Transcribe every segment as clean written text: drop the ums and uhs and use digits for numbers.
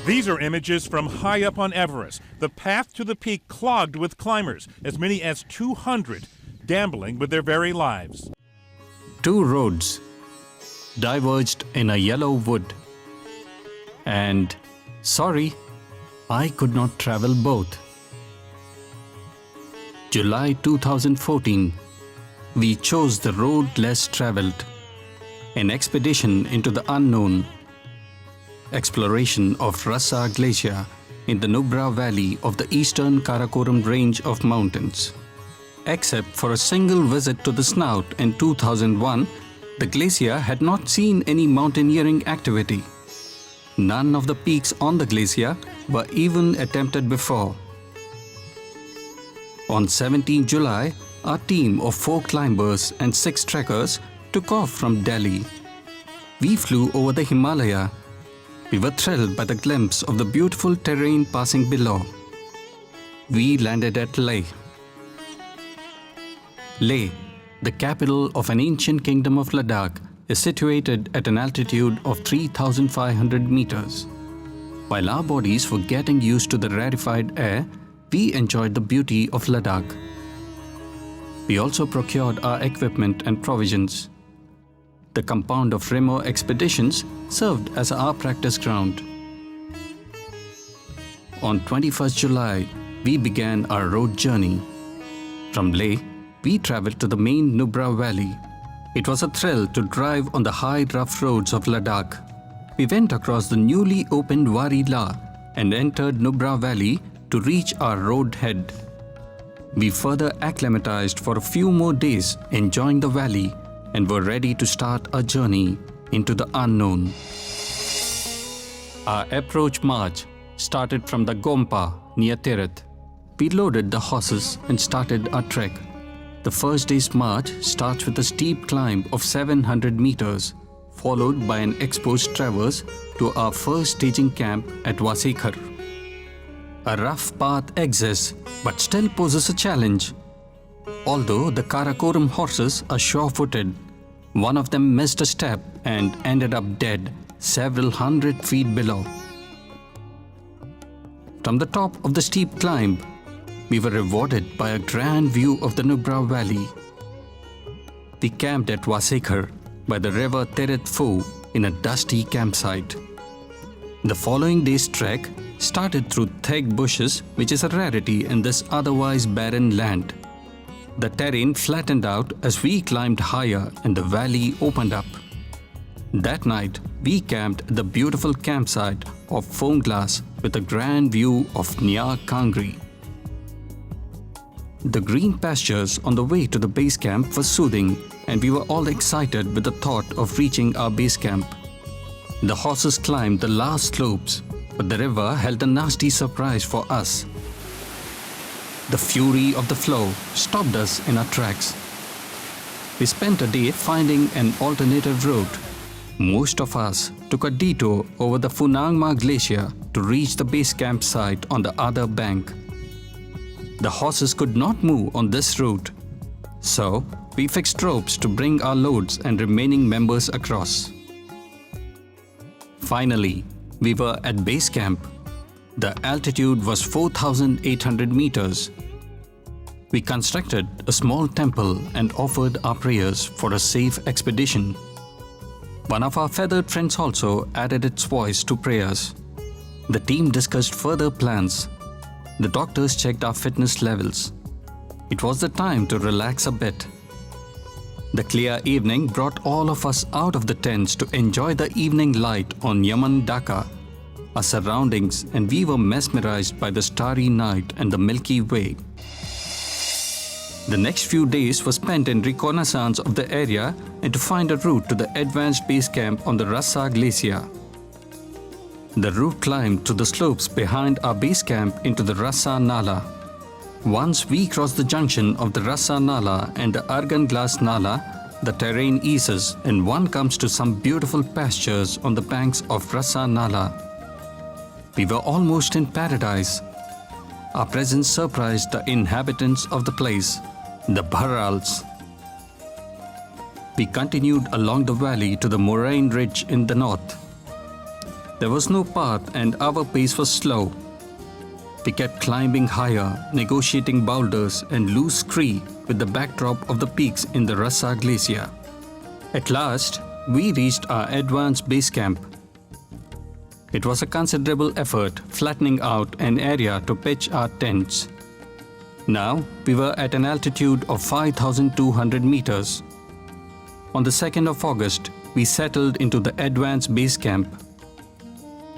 These are images from high up on Everest, the path to the peak clogged with climbers, as many as 200, gambling with their very lives. Two roads diverged in a yellow wood. And sorry, I could not travel both. July 2014, we chose the road less traveled, an expedition into the unknown. Exploration of Rasa Glacier in the Nubra Valley of the eastern Karakoram range of mountains. Except for a single visit to the snout in 2001, the glacier had not seen any mountaineering activity. None of the peaks on the glacier were even attempted before. On 17 July, our team of 4 climbers and 6 trekkers took off from Delhi. We flew over the Himalaya. We were thrilled by the glimpse of the beautiful terrain passing below. We landed at Leh. Leh, the capital of an ancient kingdom of Ladakh, is situated at an altitude of 3,500 meters. While our bodies were getting used to the rarefied air, we enjoyed the beauty of Ladakh. We also procured our equipment and provisions. The compound of Remo expeditions served as our practice ground. On 21st July, we began our road journey. From Leh, we traveled to the main Nubra Valley. It was a thrill to drive on the high, rough roads of Ladakh. We went across the newly opened Wari La and entered Nubra Valley to reach our road head. We further acclimatized for a few more days, enjoying the valley, and were ready to start our journey into the unknown. Our approach march started from the Gompa near Tirith. We loaded the horses and started our trek. The first day's march starts with a steep climb of 700 meters, followed by an exposed traverse to our first staging camp at Wasekhar. A rough path exists, but still poses a challenge. Although the Karakoram horses are sure-footed, one of them missed a step and ended up dead several hundred feet below. From the top of the steep climb, we were rewarded by a grand view of the Nubra Valley. We camped at Wasekhar by the river Tirith Fu in a dusty campsite. The following day's trek started through thick bushes, which is a rarity in this otherwise barren land. The terrain flattened out as we climbed higher and the valley opened up. That night, we camped at the beautiful campsite of Foam Glass with a grand view of Nya Kangri. The green pastures on the way to the base camp were soothing, and we were all excited with the thought of reaching our base camp. The horses climbed the last slopes, but the river held a nasty surprise for us. The fury of the flow stopped us in our tracks. We spent a day finding an alternative route. Most of us took a detour over the Funangma Glacier to reach the base camp site on the other bank. The horses could not move on this route, so we fixed ropes to bring our loads and remaining members across. Finally, we were at base camp. The altitude was 4,800 meters. We constructed a small temple and offered our prayers for a safe expedition. One of our feathered friends also added its voice to prayers. The team discussed further plans. The doctors checked our fitness levels. It was the time to relax a bit. The clear evening brought all of us out of the tents to enjoy the evening light on Yaman Dhaka, our surroundings, and we were mesmerized by the starry night and the Milky Way. The next few days were spent in reconnaissance of the area and to find a route to the advanced base camp on the Rasa Glacier. The route climbed to the slopes behind our base camp into the Rasa Nala. Once we cross the junction of the Rasa Nala and the Argan Glass Nala, the terrain eases and one comes to some beautiful pastures on the banks of Rasa Nala. We were almost in paradise. Our presence surprised the inhabitants of the place, the Bharals. We continued along the valley to the moraine ridge in the north. There was no path and our pace was slow. We kept climbing higher, negotiating boulders and loose scree with the backdrop of the peaks in the Rassa Glacier. At last, we reached our advanced base camp. It was a considerable effort flattening out an area to pitch our tents. Now, we were at an altitude of 5,200 meters. On the 2nd of August, we settled into the advanced base camp.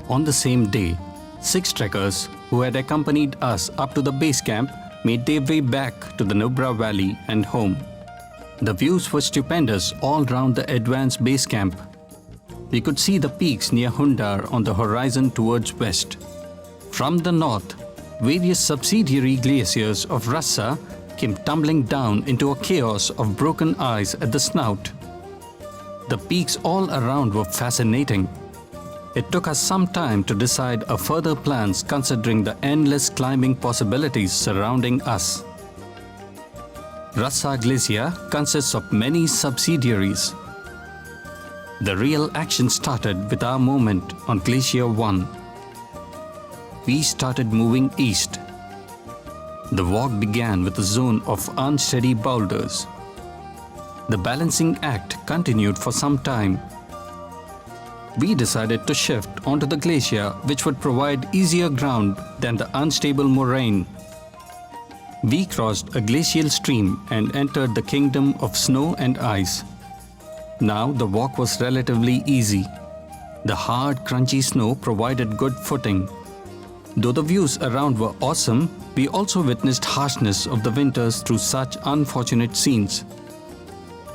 On the same day, 6 trekkers who had accompanied us up to the base camp made their way back to the Nubra Valley and home. The views were stupendous all round the advanced base camp. We could see the peaks near Hundar on the horizon towards west. From the north, various subsidiary glaciers of Rassa came tumbling down into a chaos of broken ice at the snout. The peaks all around were fascinating. It took us some time to decide our further plans considering the endless climbing possibilities surrounding us. Rassa Glacier consists of many subsidiaries. The real action started with our movement on Glacier 1. We started moving east. The walk began with a zone of unsteady boulders. The balancing act continued for some time. We decided to shift onto the glacier, which would provide easier ground than the unstable moraine. We crossed a glacial stream and entered the kingdom of snow and ice. Now the walk was relatively easy. The hard, crunchy snow provided good footing. Though the views around were awesome, we also witnessed harshness of the winters through such unfortunate scenes.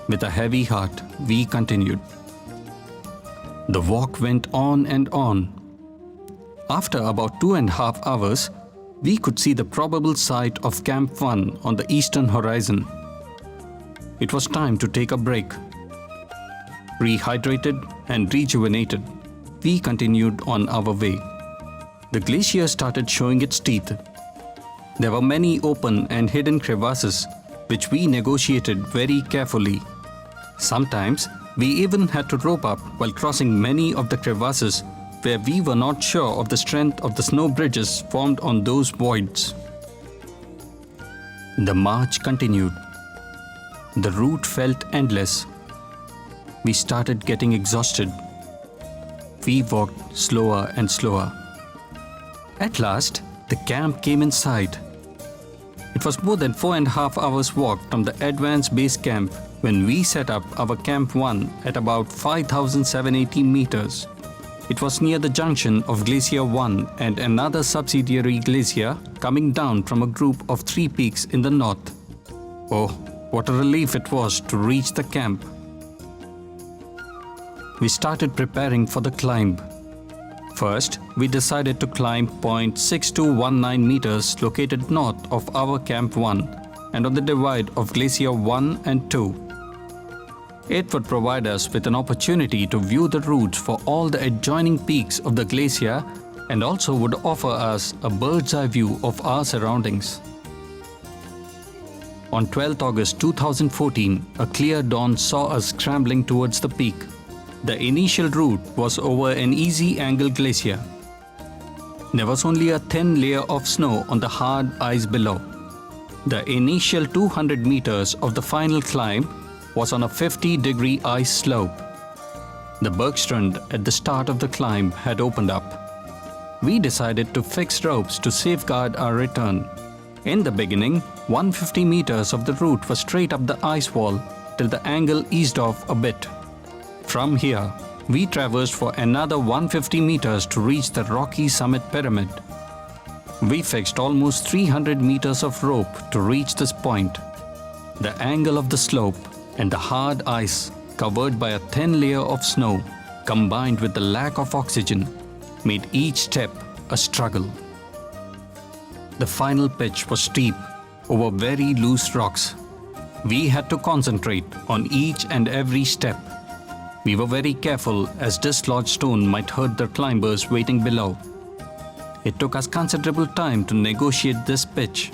With a heavy heart, we continued. The walk went on and on. After about 2.5 hours, we could see the probable site of Camp 1 on the eastern horizon. It was time to take a break. Rehydrated and rejuvenated, we continued on our way. The glacier started showing its teeth. There were many open and hidden crevasses, which we negotiated very carefully. Sometimes, we even had to rope up while crossing many of the crevasses where we were not sure of the strength of the snow bridges formed on those voids. The march continued. The route felt endless. We started getting exhausted. We walked slower and slower. At last, the camp came in sight. It was more than 4.5 hours walk from the advanced base camp when we set up our Camp 1 at about 5,780 meters. It was near the junction of Glacier 1 and another subsidiary glacier coming down from a group of 3 peaks in the north. Oh, what a relief it was to reach the camp. We started preparing for the climb. First, we decided to climb point 6219 meters located north of our Camp 1 and on the divide of Glacier 1 and 2. It would provide us with an opportunity to view the routes for all the adjoining peaks of the glacier and also would offer us a bird's eye view of our surroundings. On 12th August 2014, a clear dawn saw us scrambling towards the peak. The initial route was over an easy angle glacier. There was only a thin layer of snow on the hard ice below. The initial 200 meters of the final climb was on a 50-degree ice slope. The Bergstrand at the start of the climb had opened up. We decided to fix ropes to safeguard our return. In the beginning, 150 meters of the route was straight up the ice wall till the angle eased off a bit. From here, we traversed for another 150 meters to reach the rocky summit pyramid. We fixed almost 300 meters of rope to reach this point. The angle of the slope and the hard ice covered by a thin layer of snow combined with the lack of oxygen made each step a struggle. The final pitch was steep over very loose rocks. We had to concentrate on each and every step. We were very careful as dislodged stone might hurt the climbers waiting below. It took us considerable time to negotiate this pitch.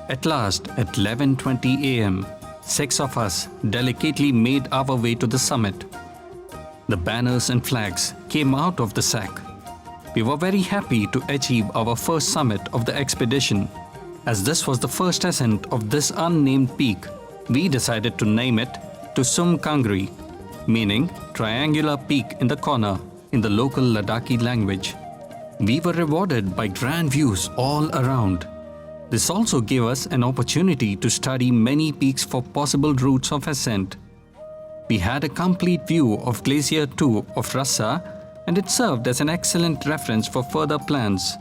At last, at 11:20 a.m., 6 of us delicately made our way to the summit. The banners and flags came out of the sack. We were very happy to achieve our first summit of the expedition. As this was the first ascent of this unnamed peak, we decided to name it Tusum Kangri, meaning triangular peak in the corner in the local Ladakhi language. We were rewarded by grand views all around. This also gave us an opportunity to study many peaks for possible routes of ascent. We had a complete view of Glacier 2 of Rassa, and it served as an excellent reference for further plans.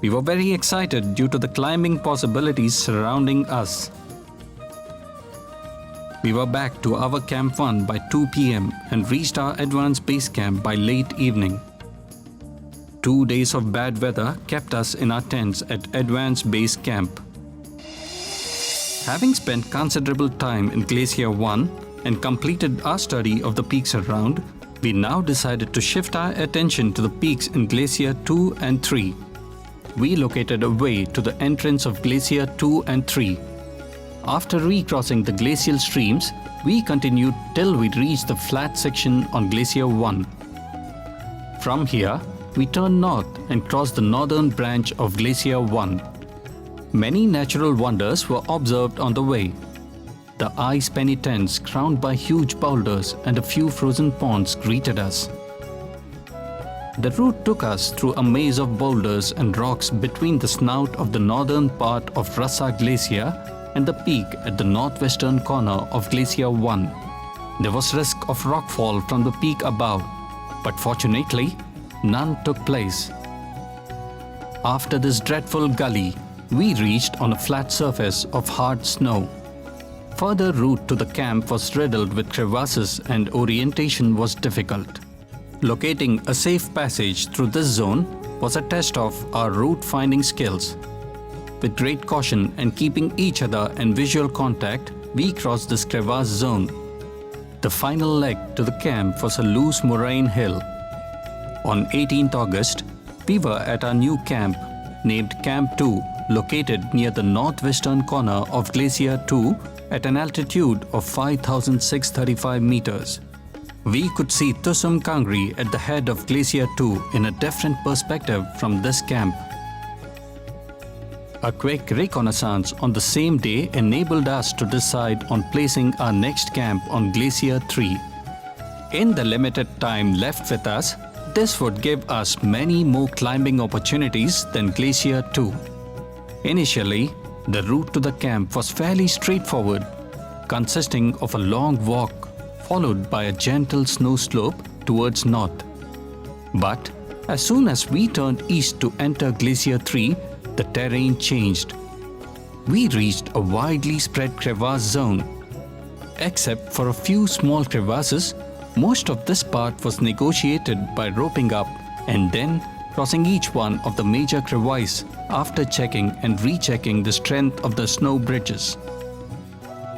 We were very excited due to the climbing possibilities surrounding us. We were back to our Camp 1 by 2 p.m. and reached our advanced base camp by late evening. 2 days of bad weather kept us in our tents at advanced base camp. Having spent considerable time in Glacier 1 and completed our study of the peaks around, we now decided to shift our attention to the peaks in Glacier 2 and 3. We located a way to the entrance of Glacier 2 and 3. After recrossing the glacial streams, we continued till we reached the flat section on Glacier 1. From here, we turned north and crossed the northern branch of Glacier 1. Many natural wonders were observed on the way. The ice penitents crowned by huge boulders and a few frozen ponds greeted us. The route took us through a maze of boulders and rocks between the snout of the northern part of Rassa Glacier and the peak at the northwestern corner of Glacier 1. There was risk of rockfall from the peak above, but fortunately, none took place. After this dreadful gully, we reached on a flat surface of hard snow. Further route to the camp was riddled with crevasses and orientation was difficult. Locating a safe passage through this zone was a test of our route finding skills. With great caution and keeping each other in visual contact, we crossed this crevasse zone. The final leg to the camp was a loose moraine hill. On 18th August, we were at our new camp named Camp 2, located near the northwestern corner of Glacier 2 at an altitude of 5,635 meters. We could see Tusum Kangri at the head of Glacier 2 in a different perspective from this camp. A quick reconnaissance on the same day enabled us to decide on placing our next camp on Glacier 3. In the limited time left with us, this would give us many more climbing opportunities than Glacier 2. Initially, the route to the camp was fairly straightforward, consisting of a long walk followed by a gentle snow slope towards north. But as soon as we turned east to enter Glacier 3, the terrain changed. We reached a widely spread crevasse zone. Except for a few small crevasses, most of this part was negotiated by roping up and then crossing each one of the major crevasses after checking and rechecking the strength of the snow bridges.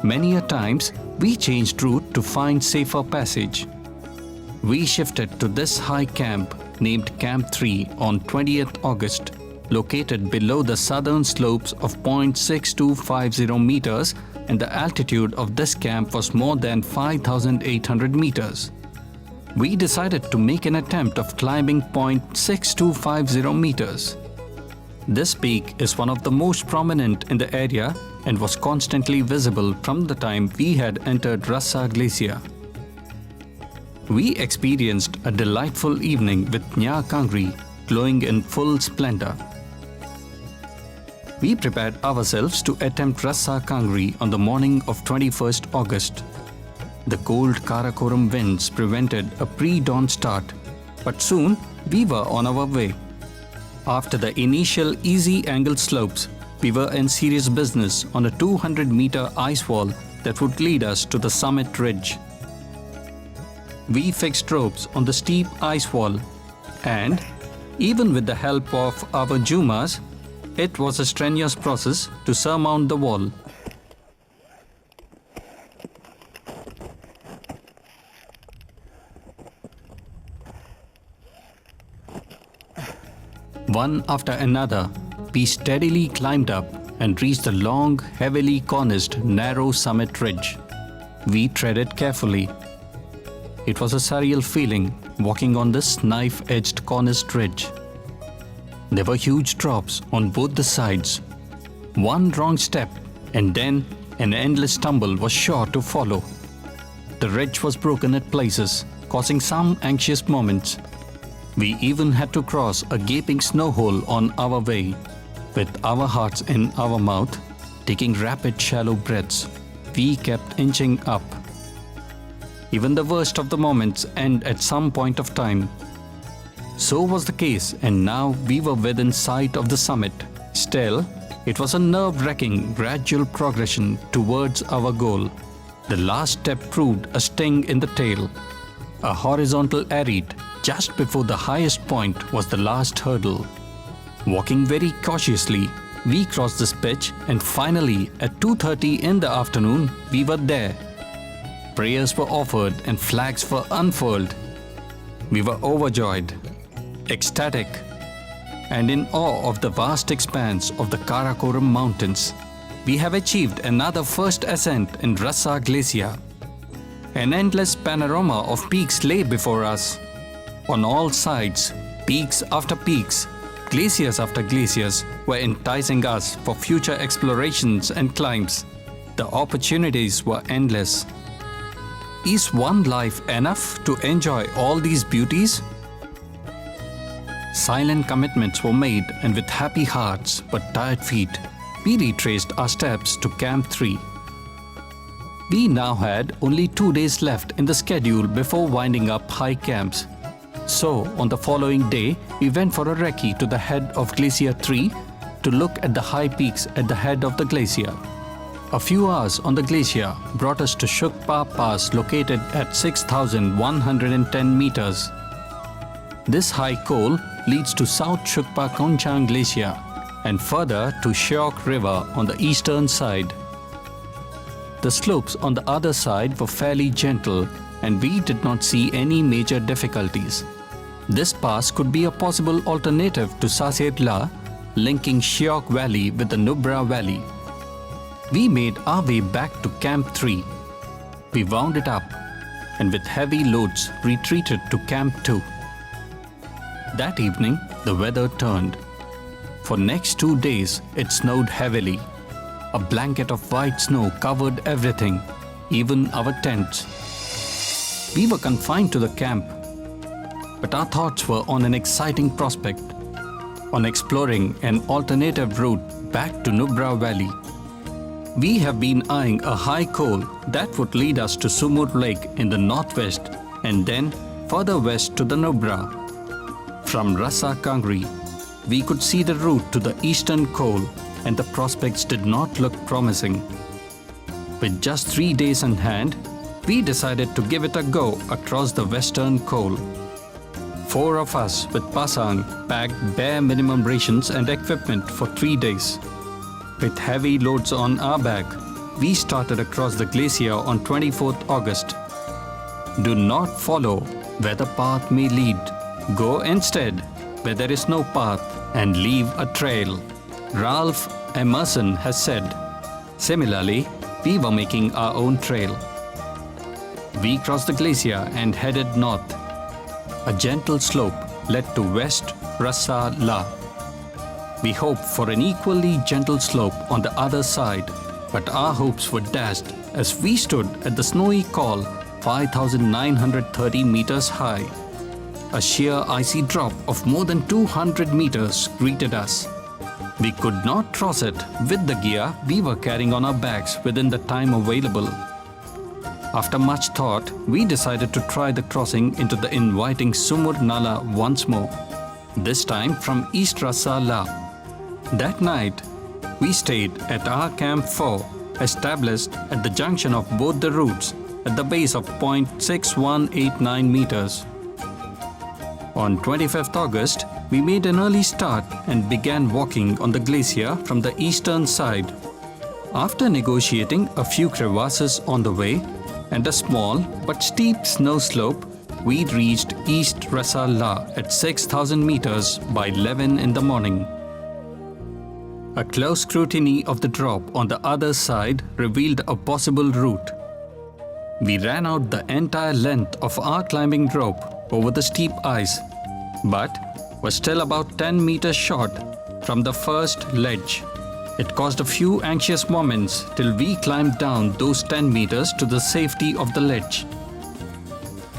Many a times, we changed route to find safer passage. We shifted to this high camp named Camp 3 on 20th August, located below the southern slopes of 0.6250 meters, and the altitude of this camp was more than 5,800 meters. We decided to make an attempt of climbing 0.6250 meters. This peak is one of the most prominent in the area and was constantly visible from the time we had entered Rassa Glacier. We experienced a delightful evening with Nya Kangri glowing in full splendor. We prepared ourselves to attempt Rassa Kangri on the morning of 21st August. The cold Karakoram winds prevented a pre-dawn start, but soon we were on our way. After the initial easy angle slopes, we were in serious business on a 200-meter ice wall that would lead us to the summit ridge. We fixed ropes on the steep ice wall, and even with the help of our Jumas, it was a strenuous process to surmount the wall. One after another, we steadily climbed up and reached the long, heavily corniced, narrow summit ridge. We treaded carefully. It was a surreal feeling walking on this knife-edged corniced ridge. There were huge drops on both the sides. One wrong step and then an endless tumble was sure to follow. The ridge was broken at places, causing some anxious moments. We even had to cross a gaping snow hole on our way. With our hearts in our mouth, taking rapid shallow breaths, we kept inching up. Even the worst of the moments end at some point of time. So was the case, and now we were within sight of the summit. Still, it was a nerve-wracking, gradual progression towards our goal. The last step proved a sting in the tail. A horizontal arid just before the highest point was the last hurdle. Walking very cautiously, we crossed this pitch, and finally at 2:30 in the afternoon, we were there. Prayers were offered and flags were unfurled. We were overjoyed, ecstatic, and in awe of the vast expanse of the Karakoram mountains. We have achieved another first ascent in Rasa Glacier. An endless panorama of peaks lay before us. On all sides, peaks after peaks, glaciers after glaciers were enticing us for future explorations and climbs. The opportunities were endless. Is one life enough to enjoy all these beauties? Silent commitments were made, and with happy hearts but tired feet, we retraced our steps to Camp 3. We now had only 2 days left in the schedule before winding up high camps. So, on the following day, we went for a recce to the head of Glacier 3 to look at the high peaks at the head of the glacier. A few hours on the glacier brought us to Shukpa Pass, located at 6,110 meters. This high col leads to South Shukpa Konchang Glacier and further to Shyok River on the eastern side. The slopes on the other side were fairly gentle, and we did not see any major difficulties. This pass could be a possible alternative to Saset La, linking Shyok Valley with the Nubra Valley. We made our way back to Camp 3. We wound it up and with heavy loads retreated to Camp 2. That evening, the weather turned. For next 2 days, it snowed heavily. A blanket of white snow covered everything, even our tents. We were confined to the camp, but our thoughts were on an exciting prospect, on exploring an alternative route back to Nubra Valley. We have been eyeing a high col that would lead us to Sumur Lake in the northwest and then further west to the Nubra. From Rasa Kangri, we could see the route to the eastern col, and the prospects did not look promising. With just 3 days in hand, we decided to give it a go across the western col. 4 of us with Pasang packed bare minimum rations and equipment for 3 days. With heavy loads on our back, we started across the glacier on 24th August. Do not follow where the path may lead. Go instead where there is no path and leave a trail, Ralph Emerson has said. Similarly, we were making our own trail. We crossed the glacier and headed north. A gentle slope led to West Rasa La. We hoped for an equally gentle slope on the other side, but our hopes were dashed as we stood at the snowy col 5,930 meters high. A sheer icy drop of more than 200 meters greeted us. We could not cross it with the gear we were carrying on our backs within the time available. After much thought, we decided to try the crossing into the inviting Sumur Nala once more, this time from East Rasa La. That night, we stayed at our Camp 4, established at the junction of both the routes at the base of 0.6189 meters. On 25th August, we made an early start and began walking on the glacier from the eastern side. After negotiating a few crevasses on the way and a small but steep snow slope, we reached East Rasa La at 6,000 meters by 11 in the morning. A close scrutiny of the drop on the other side revealed a possible route. We ran out the entire length of our climbing rope over the steep ice, but was still about 10 meters short from the first ledge. It caused a few anxious moments till we climbed down those 10 meters to the safety of the ledge.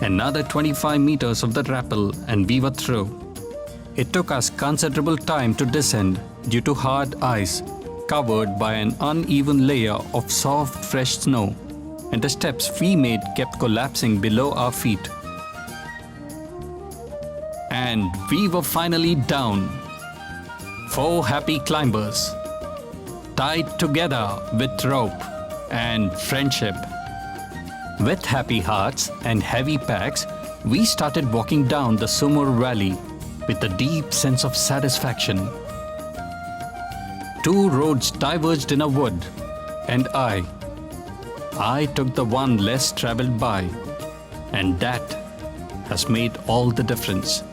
Another 25 meters of the rappel and we were through. It took us considerable time to descend due to hard ice covered by an uneven layer of soft fresh snow, and the steps we made kept collapsing below our feet. And we were finally down. 4 happy climbers, tied together with rope and friendship. With happy hearts and heavy packs, we started walking down the Sumur Valley with a deep sense of satisfaction. 2 roads diverged in a wood, and I took the one less traveled by, and that has made all the difference.